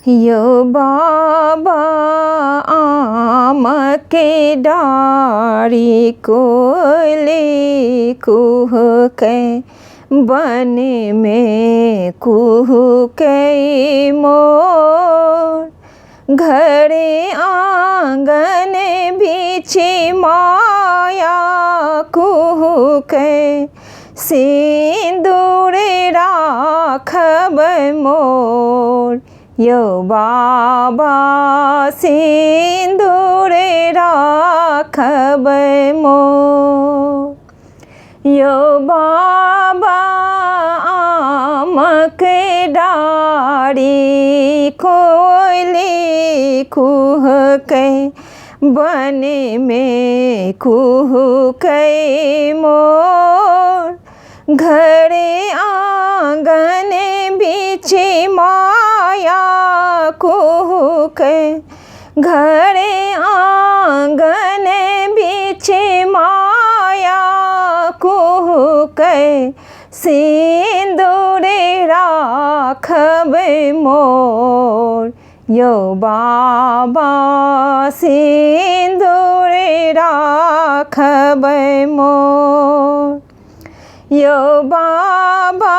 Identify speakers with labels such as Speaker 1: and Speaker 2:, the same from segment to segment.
Speaker 1: यो बाबा आम के डारी कोयली कुहकै बन में कुहकै मोर घरे आंगन बीची माया कुहकै सिंदूर राखब मोर यो बाबा सिंदूर राखब मोर यो बाबा आमक डारी कोयली कुहकै बन में कुहकै मोर घरे आंगन बीच माया कुहकै घरे आंगन बीच माया कुहकै सिंदूर राखब मोर यो बाबा सिंदूर राखब मोर यो बाबा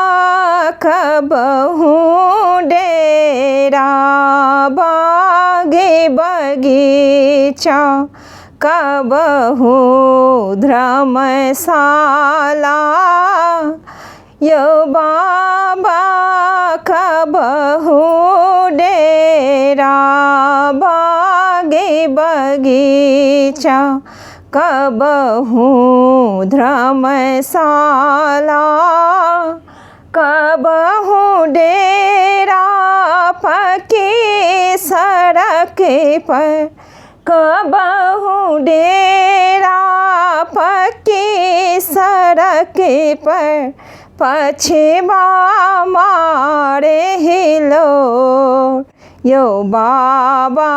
Speaker 1: कबहू डेरा बागे बगीचा कबहू धर्मशाला यो बाबा कबहू डेरा बागे बगीचा कबहू धर्मशाला कबहू डेरा पक्की सड़क पर कबहू डेरा पक्की सड़क पर पछवा मारे हिलो यो बाबा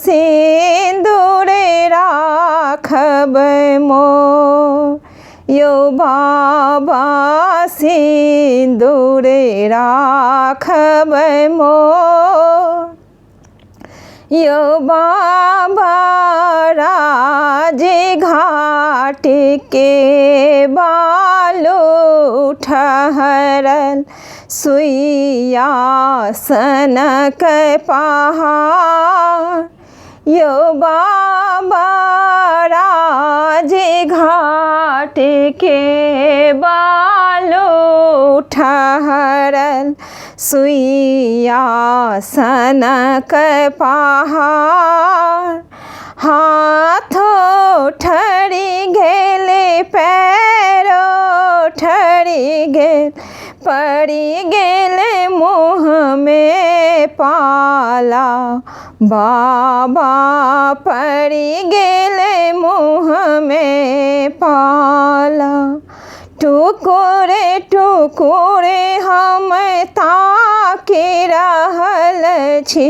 Speaker 1: सिंदूर राखब मोर यो बाबा सिंदूर राखब मोर यो बाबा राज घाट के बालू ठहरल सुइया सनक पहाड़ यो बाबा राज घाट के बालू ठहरल सुइया सनक पहाड़ हाथों ठहरी गेले पैरों ठहरी गेल पड़ी गेले मुँह में पाला बाबा पड़ी गेले मुँह में पाला टुकुरे टुकुरे हम ताकि रहल छी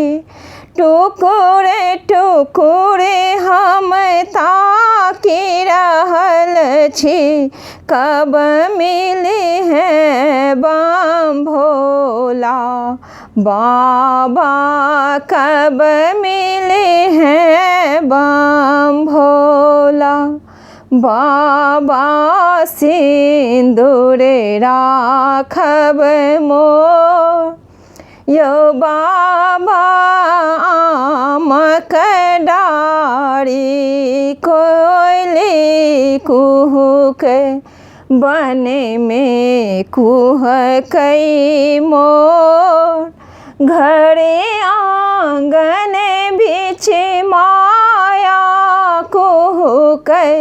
Speaker 1: टुकुरे टुकुरे हम ताकि रहल छी कब मिली है बम भोला बाबा कब मिली है बम भोला बाबा सिंदूर राखब मोर यो बाबा आमक डारी कोयली कुहकै बन में कुहकै मोर घरे आंगन बीच माया कुहकै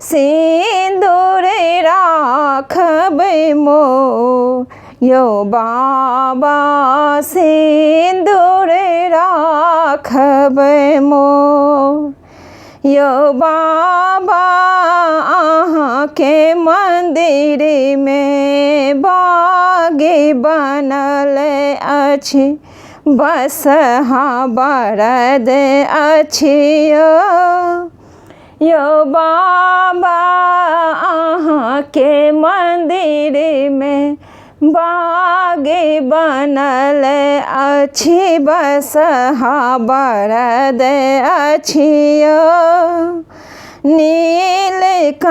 Speaker 1: सिंदूर राखब मोर यो बाबा सिंदूर राखब मोर यो बाबा अहाँ के मंदिर में बागी बनल अछि बसहा बरद अछि यो बाबा अहाँ के मंदिर में बागे बनल अछि बसहा बरद अछियो नीलकंठ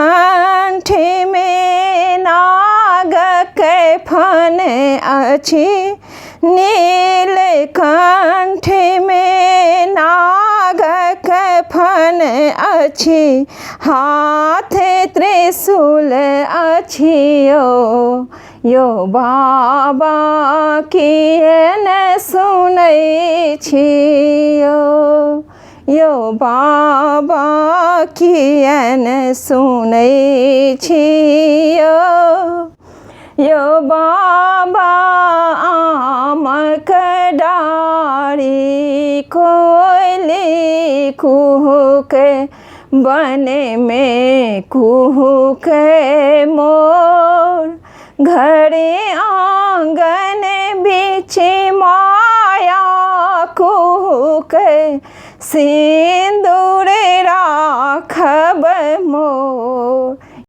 Speaker 1: में नाग के फन अछि नीलकंठ में नाग के फन अछि हाथ त्रिशूल अछि यो बाबा किएन सुनै छियो यो बाबा किएन सुनै छियो यो बाबा आमक डारी कोयली कुहुक बन में कुहुक मोर घरे आंगन बीच माया कुहुक सिंदूर राखब मोर।